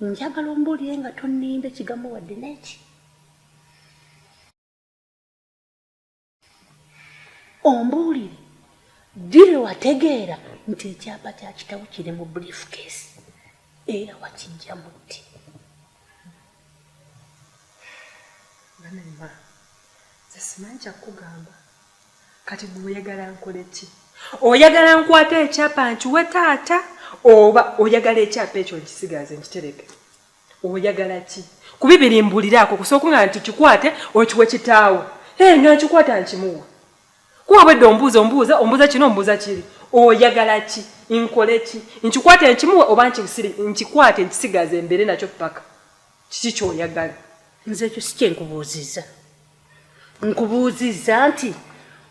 njagala ombuulire nga tonnimba ekigambo wadde n'eki. Ombuulire ddi wategeera nti ekyapa kya kitabo kiri mu briefcase era wakijja mu ddi? Banema simanyi kyakugamba kati gwe oyagala nkole ki? Oyagala nkwata ekyapa nkiwe taata oba oyagala ekyapa ekyo nkisigaze nkitereke? Oyagala ki? Ku bibiri mbuliraako kusooka nga nti kikwate okiwe kitaawo. Nga nkikwata nkimuwa. Kuba bwedde ombuuza kino ombuuza kiri. Oyagala ki? Nkole ki? Nkikwate nkimuwe oba nkikwate nkisigaze mbere nakyo paka? Kiki kyoyagala? Nze ekyo si kyenkubuuzizza. Nkubuuzizza nti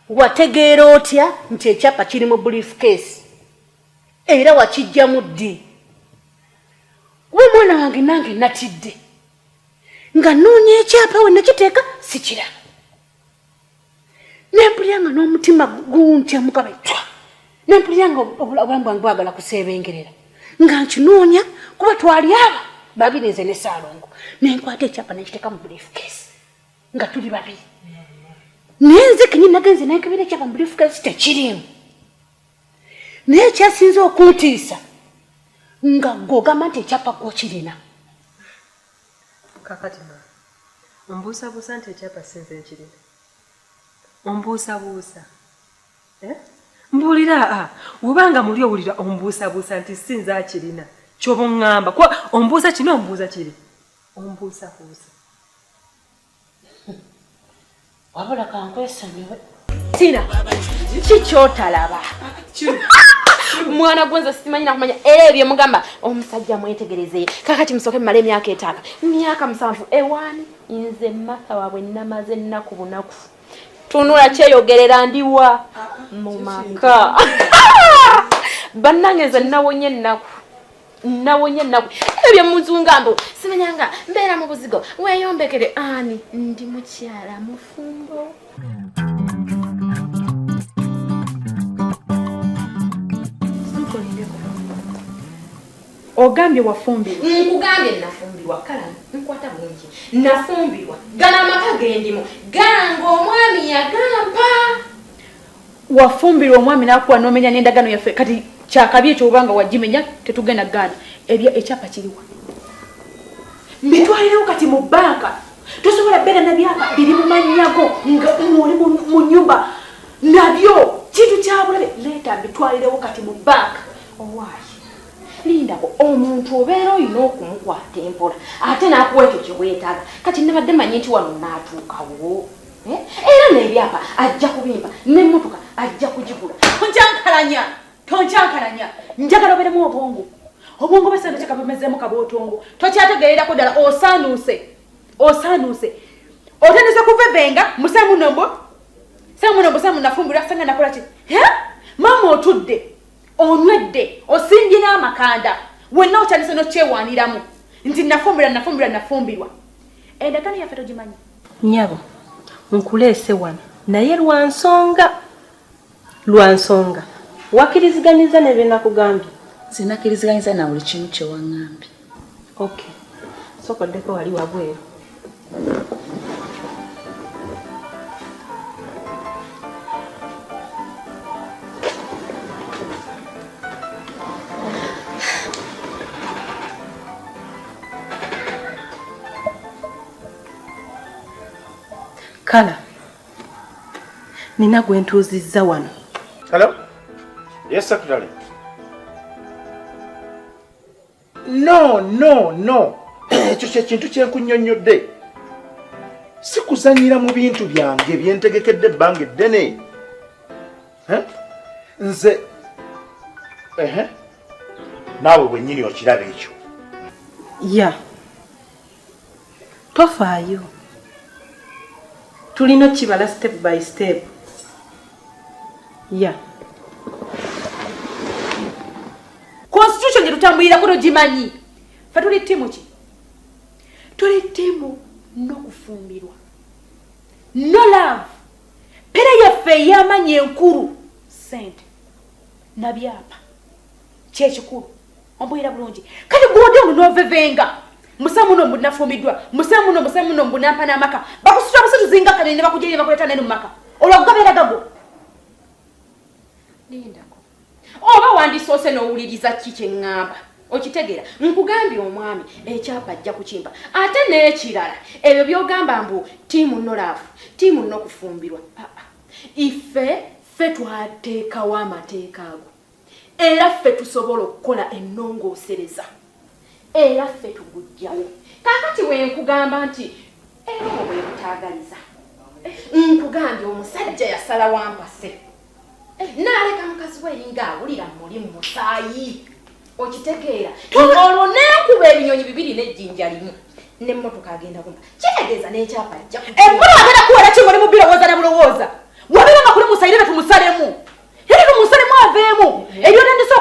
wategeera otya nti ekyapa kiri mu briefcase era wakijjamu ddi? Kuba omwana wange nange natidde nga nnoonya ekyapa we nakiteeka sikiraba. Nempulira nga n'omutima guntya mukabetwa. Nempulira nga obulamu bwange bwagala kuseebengerera nga nkinoonya kuba twali aba babiri nze ne Saalongo. Nenkwata ekyapa nekiteeka mu briefcase nga tuli babiri. Naye nze kenyini nagenze nenkebera ekyapa mu briefcase tekirimu. Naye ekyasinze okuntiisa nga gw'ogamba nti ekyapa gw'okirina. Kakati ombuusabuusa nti ekyapa sinze nkirina. Ombuusabuusa. Mbuulira obanga muli owulira ombuusabuusa nti sinze akirina kyoba oŋŋamba. Kuba ombuusa kino ombuuza kiri. Ombuusabuusa. Wabula kankwesonyiwe. Tina, kikyotalaba. Mwana gwenza simanyi nakumanya era ebyo mugamba omusajja mwetegereze. Kakati musooke mmale emyaka etaano. Myaka 7 ewani nze Martha waabwe namaze ennaku bunaku. Tunula kyeyogerera ndiwa mu maka. Bannange nze nawonye ennaku. Ebyo muzungambo simanyanga mbeera mu buzigo weeyombekere ani ndi mukyala mufumbo. Ogambye wafumbirwa. Nkugambye nafumbirwa kala nkwata bulungi. Nafumbirwa gana amaka gendimu gango omwami yagampa. Wafumbirwa omwami n'akuwa n'omenya n'endagaano yaffe kati kyakabi ekyo obanga wagimenya tetugenda gana. Ebyo ekyapa kiriwa. Mbitwalirewo kati mu banka. Tosobola bera na byapa biri mu mannyago nga muli mu nnyumba. Nabyo kintu kyabulabe leeta mbitwalirewo kati mu banka. Owaayi. Lindako omuntu obeera olina okumukwata empola ate n'akuwa ekyo kye weetaaga. Kati nabadde manyi nti wano n'atuukawo. Era n'ebyapa ajja kubimba n'emmotoka ajja kugigula. Tonkyankalanya. Njagala obeeremu obwongo. Obwongo basana kyekabumezemu kabootongo. Tokyategeererako ddala osaanuuse. Otandise kuvebenga musaamu nombo. Saamu nafumbirwa sanga nakola ki? Maama otudde. Onwedde. Osimbye n'amakanda. Wenna otandise n'okyewaaniramu. Nti nafumbirwa. Endagaano yaffe togimanyi. Nnyabo, nkuleese wano. Naye lwa nsonga. Wakkiriziganyiza ne bye nakugambye. Sinakiriziganyiza na buli kimu kye waŋŋambye. Okay. Sokoddeko wali wabweru. Kala. Nina gwe ntuuzizza wano. Hello? Yes, Secretary. No. Ekyo ky'ekintu kyenkunnyonnyodde. Sikuzannyira mu bintu byange byentegekedde ebbanga eddene. Nze naawe bwennyini okiraba ekyo. Ya. Tofaayo. Tulina kibala step by step. Ya. Constitution tutambulirako togimanyi. Fa tuli ttiimu ki? Tuli ttiimu n'okufumbirwa. No love. Pera yaffe ey'amanyi enkulu. Sente. Na byapa. Kyekikulu. Ombwira bulungi. Kati gw'odde n'ovevenga. musamuno mbunafumidwa musamuno mbunampa n'amaka bakusitula busatu zinga kane ne bakujja ne bakuleta nenu maka olwagabera gago lindako oba wandisoose n'owuliriza ki kye ŋŋamba okitegeera nkugambye omwami ekyapa ajja kukimpa ate n'ekirala ebyo by'ogamba mbu tiimu nolaafu tiimu nokufumbirwa ffe twateekawo amateeka ago era ffe tusobola okukola ennongoosereza era ffe tugujjawo kaakati wenkugamba nti era obwe butaagaliza nkugambye omusajja yasala wampase n'aleka mukazi we eringa awulira muli mu musaayi okitegeera olwo nekuba ebinyonyi bibiri n'ejjinja limu n'emmotoka agenda kumpa kitegeeza n'ekyapa ajja emmula agenda kuwera kimuli mu birowooza ne bulowooza wabiranga kuli musayirira tumusalemu era tumusalemu aveemu ebyotandise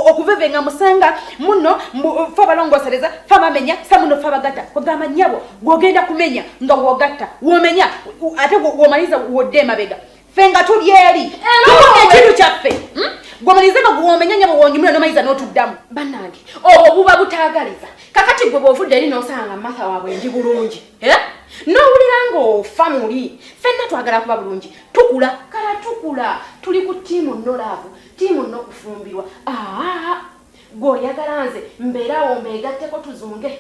okuvevenga musenga muno fe balongosereza fe bamenya sa muno fe bagatta kugamba nnyabo gwogenda kumenya nga wogatta womenya ate womaliza wodde emabega fe nga tuli eri ekintu kyaffe gwomalize nga gwomenya nnyabo wonyumira nomayiza n'otuddamu bannange obwo buba butaagaliza kakati gwe bw'ovudde eri n'osanga mmatha waabwe ndi bulungi n'owulira ng'ofa muli ffenna twagala kuba bulungi tukula kala tukula tuli ku tiimu nolaavu tiimu nokufumbirwa gw'oyagala nze mbeerawo mbeegatteko tuzunge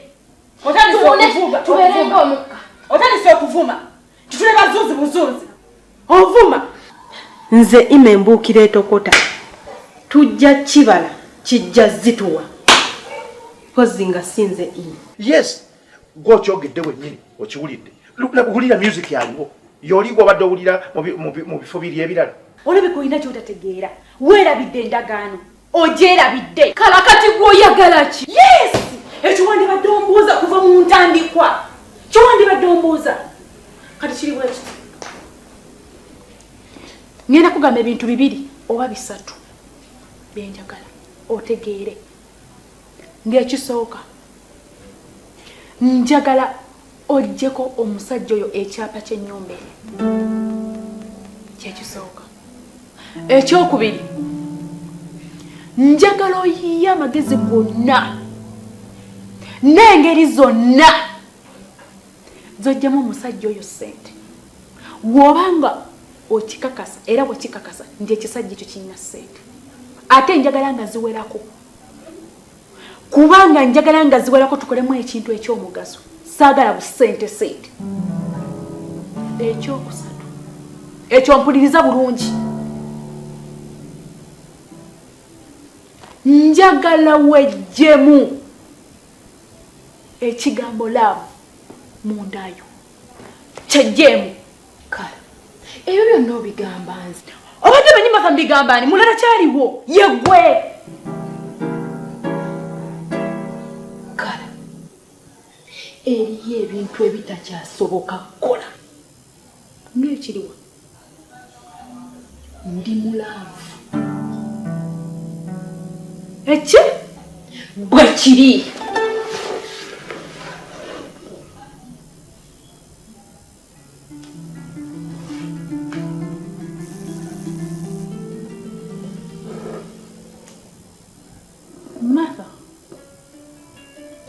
tubeerenga omukka otandise okuvuma tutule bazuzi buzuzi ovuma nze ima embuukira etokota tujja kibala kijja zituwa pozi nga sinze ine yes gwokyogedde wennyini okiwulidde hulira music yaliwo yoligwa obadde owulira mu bifo biri ebirala olabika olina kyotategeera weerabidde endagaano ogyerabidde kala kati gwoyagala ki yes ekyo wandibadde ombuuza kuva mu ntandikwa kyo wandibadde ombuuza kati kiri bwe kiti ngenda kugamba ebintu bibiri oba bisatu byenjagala otegeere ng'ekisooka njagala ojjeko omusajja oyo ekyapa ky'ennyumba eyo kyekisooka ekyokubiri njagala oyiye amagezi gonna n'engeri zonna zojjamu omusajja oyo ssente w'obanga okikakasa era bwekikakasa nti ekisajja ekyo kirina ssente ate njagala nga ziwerako kubanga njagala nga ziwerako tukolemu ekintu ekyomugaso saagala busente sente ekyokusatu ekyo mpuliriza bulungi njagala wejjemu ekigambo laavu mundayo kyejjemu kala ebyo byonna obigamba nze obadde benyimasa mbigamba ani mulala kyaliwo yegwe kala eriyo ebintu ebitakyasoboka kukola ng'ekiriwa ndi mulaavu eki bwe kiri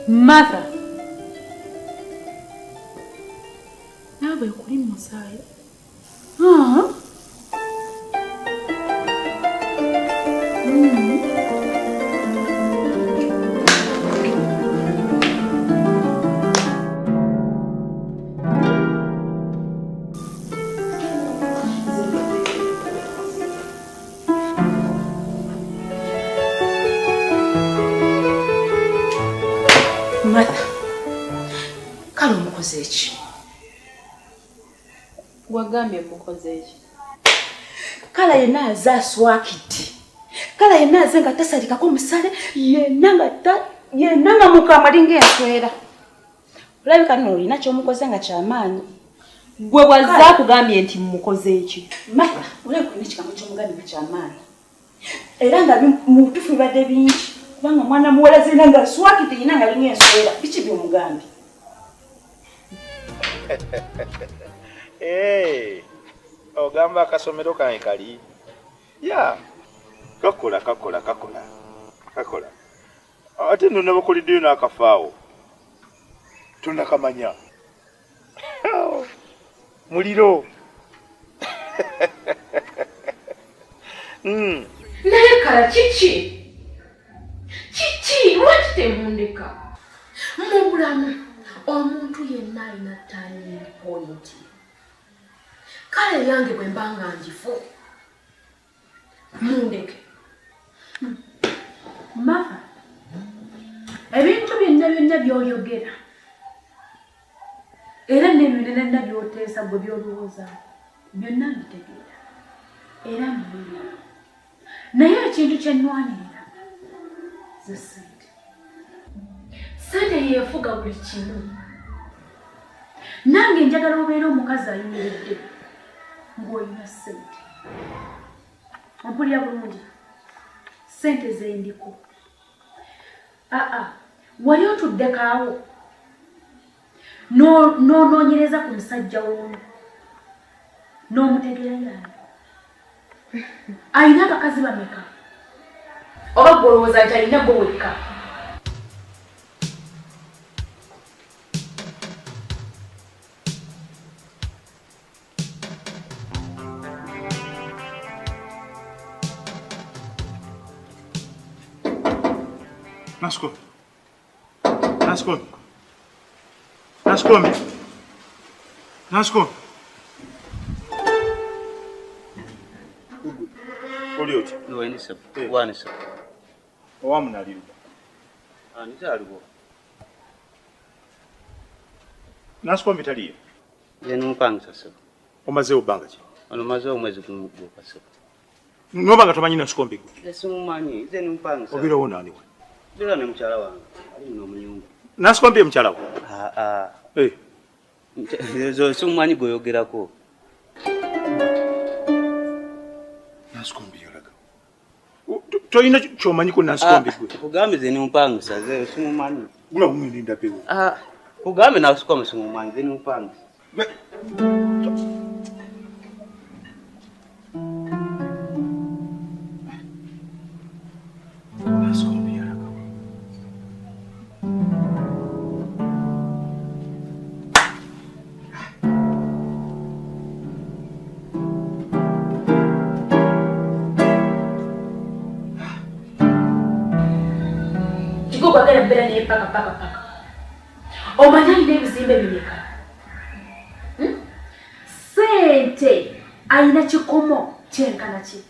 Martha nawe kuli musaayi Martha, kale omukoze eki? Wagambye mukoze eki? Kala yenna aze aswakidde. Kala yenna aze nga tasalikako musale, yenna nga mukama linga enswera. Olabika nno olina ky'omukoze nga kyamaanyi. Gwe wazza kugambye nti mukoze eki? Martha, olabika olina ekigambo ky'omugambye nga kyamaanyi. Era nga mu butuufu bibadde bingi. Kubanga mwana muwala zina nga swakidde yenna nga linga enswera. Biki by'omugambye? Ogamba akasomero kange kali ya kakola ate nno nabakuliddeyo n'akafaawo Tonakamanya. Muliro. Naye kala kiki lwaki temundeka mu bulamu omuntu yenna alina turning point. Kale yange bwe mbanga njifu mundeke. Mama, ebintu byonna by'oyogera era n'ebinene by'oteesa bwe by'olowooza byonna mbitegeera era mbirya. Naye ekintu kye nnwanirira ze ssente. Ssente yeefuga buli kimu. Nange njagala obeera omukazi ayimiridde ng'olina ssente. Ompulira bulungi, ssente ze ndiko. Wali otuddeko awo n'onoonyereza ku musajja w'omu n'omutegeera alina abakazi bameka oba gwolowooza nti alina gwe wekka? Nasko. Olioti. No, any sub. One is. Oh, I'm not you. And it's all go. Nasko Vitalia. Then pangs. Omazeo Bangachi. On Mazo Mazu. No banga tomanyi Nasko Big. There's some money, then pangs. Obiro one anyway. You don't know Chalawa. I don't know. Nasko Bim Chalawa. Hey. There's some money go get a co. Nasko Birago. Toina Chomani could Nasko Big. Ugam is the new pangs, there's some money. No, we need the people. Ugam now comes some money, the new pangs. Paka. Omanyi n'ebizimbe bimeka? Ssente alina kikomo kyenkana ki?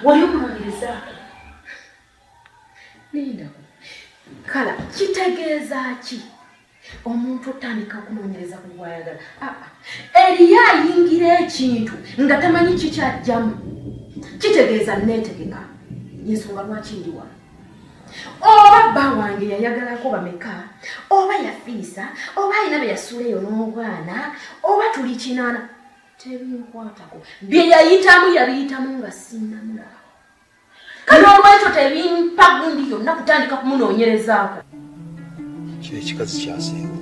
Wali okunoonyereza? Linda, kala kitegeeza ki omuntu otandika okunoonyereza ku bwayagala? Eriyo ayingira ekintu nga tamanyi kikyajjamu. Kitegeeza neetegeka ensonga lwaki ndi wano. Oba bba wange yayagalako bameka, oba yafiisa, oba alina be yasuleyo n'obwana, oba tuli kinaana. Tebinkwatako. Bye yabiyitamu nga sinnamulaba. Kale olwekyo tebimpa gundi yonna kutandika kumunoonyerezaako. Kino ekikazi kyasenga.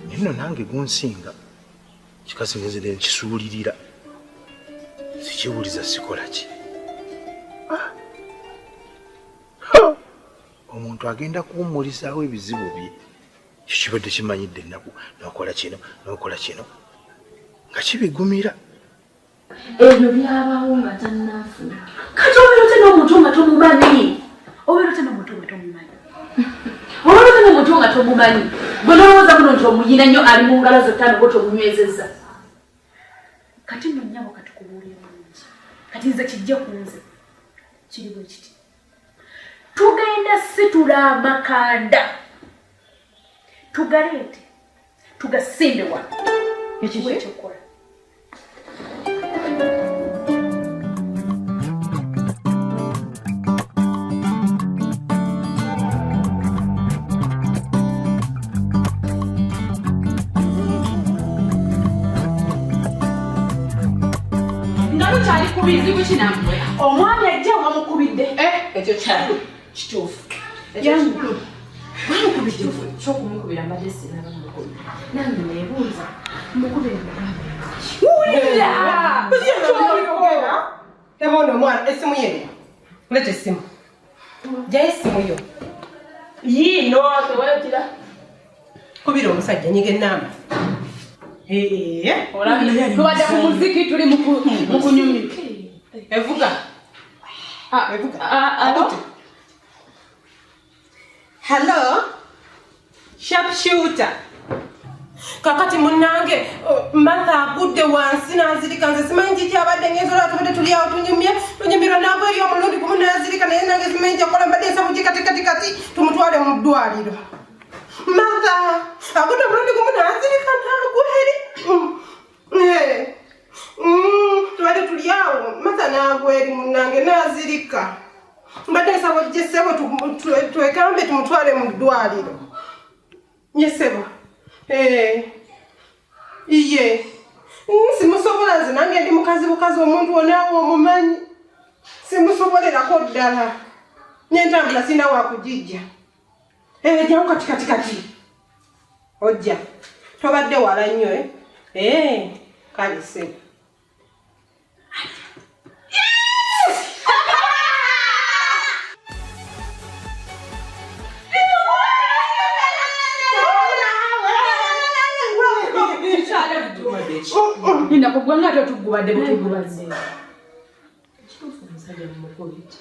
Nino nange gunsinga. Kikazi ngezire nkisuulirira. Sikiwuliza sikola ki. Omuntu agenda kuwumulisaawo ebizibu bye. Kibadde kimanyidde ennaku n'okola kino nga kibigumira. Ebyo byabaawo nga tannafuna. Kati obeera n'omuntu nga tomumanyi. Bwe n'olowooza muno nti omuyina nnyo ali mu ngalo zokka nibwo tomunywezezza. Kati nno nnyabo katukubuulire bulungi. Kati nze kijja ku nze. Kiri bwe kiti. Tugenda situla amakanda. Tugaleete. Tugasimbe wano. Ekyo kyokola. Namukyali kubizibu kinamwe. Omwami ajja wamukubidde. Ekyo kyali. Kituufu. Yangu. Wamukubidde ky'okumukubira mbadde sinaba mukubira. Nange neebuuza mukubira Wulira! Tebona omwana essimu ye. Leta essimu. Gya essimu yo. Yino tewayotira. Kubira omusajja nyige namba. Tubadde ku muziki tuli mu kunyumya. Evuga. Evuga. Hello? Sharpshooter. Kakati munange Martha agudde wansi n'azirika nze simanyi kiki abadde ng'enzola tubadde tuli awo tunyumirwa n'abo eri omulundi gumu n'azirika naye nange simanyi kyakola mbadde ensavu kati tumutwale mu ddwaliro. Martha agudde omulundi gumu n'azirika n'agwa eri. Tubadde tuli awo Martha n'agwa eri munange n'azirika. Mbadde ensabo gyesebo twekambe tumutwale mu ddwaliro. Yesebo. Iye. Simusobola nze nange ndi mukazi omuntu onaawo omumanyi. Simusobolerako ddala. N'entambula sina wa kugijja. Jyawo kati. Ojja. Tobadde wala nnyo kale sebo. Nina kugwanga tutugubadde bitugubadde. Omusajja mukubiti.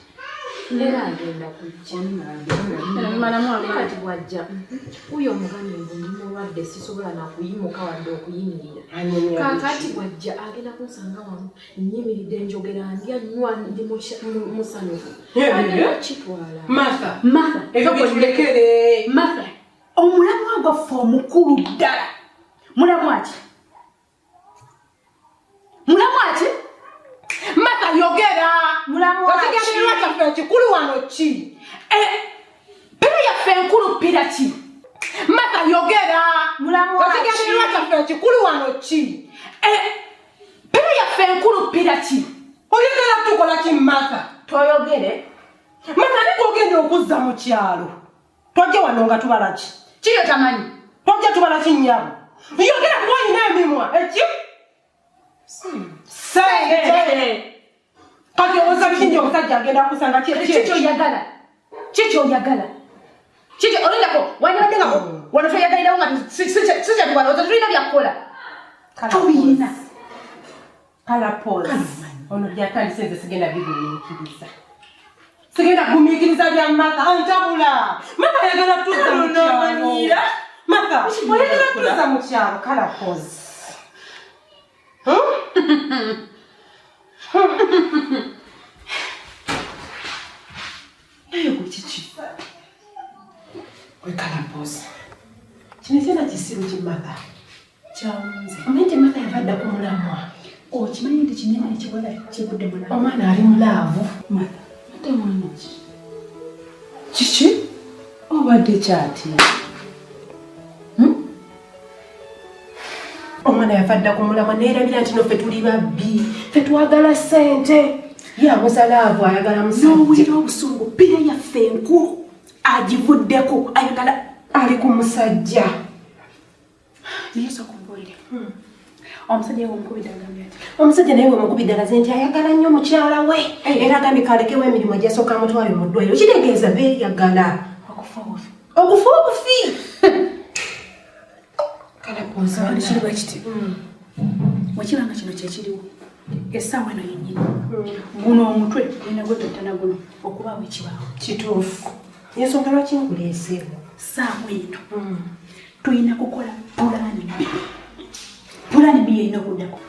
Era agenda kujja. Kati bwajja. Uyo omuganda mulwadde sisobola nakuyimuka wadde okuyimirira. Kakati bwajja agenda kunsanga wano nnyimiridde njogera ndya nnywa ndi musanyufu. Kitwala. Martha. Martha. Omulamwa gwaffe omukulu ddala. Mulamwa ki? Martha yogera. Mulamwa ki? Okigendererwa kyaffe ekikulu wano ki? Pira yaffe enkulu pira ki? Martha yogera. Mulamwa ki? Okigendererwa kyaffe ekikulu wano ki? Pira yaffe enkulu pira ki? Oyogera tukola ki Martha? Toyogere. Martha niko ogenda okuzza mu kyalo. Tojja wano nga tubala ki? Kiyo tamanyi. Tojja tubala ki nnyabo? Yogera kuba olina emimwa. Eki? Sente. Kati omusajja omusajja agenda kusanga Kiki oyagala? Kiki olindako wanyabadenga wano toyagalirawo nga sijja tuwala ozo tulina byakukola. Tubirina. Kalapozi. Ono byatandise nze sigenda bigumiikiriza. Sigenda gumiikiriza bya Martha antabula. Martha ayagala tuzza mu kyalo. Martha oyagala tuzza mu kyalo kalapozi. Naye kiki? Kalapozi. Kino kyena kisiru ki Martha? Kyawunze. Omanyi Martha yavadda ku mulamwa. Okimanyi nti kinene ekiwala kivudde mulamwa. Omwana ali mulaavu. Martha. Ate mwana ki? Kiki? Obadde kyati. Omwana yavadda ku mulamwa neerabira nti noffe tuli babbi. Ffe twagala ssente. Ye amusalaavu ayagala musajja. N'owulira obusungu pira yaffe enkulu agivuddeko ayagala ali ku musajja. naye sooka ombuulire. Omusajja we omukubidde agambye ati omusajja naye we mukubidde alaze nti ayagala nnyo mukyala we era agambye kalekewo emirimu egyasooka amutwale mu ddwaliro. Kitegeeza beeyagala okufa obufi. okufa obufi. Kalapozi kiri bwe kiti bwekibanga kino kyekiriwo essaawa eno yennyini guno omutwe gulina gwedottana guno okubaawo ekibaawo kituufu. Ensonga lwaki nkuleeseewo ssaawa eno tulina kukola pulaani. Pulaani biyina okuddako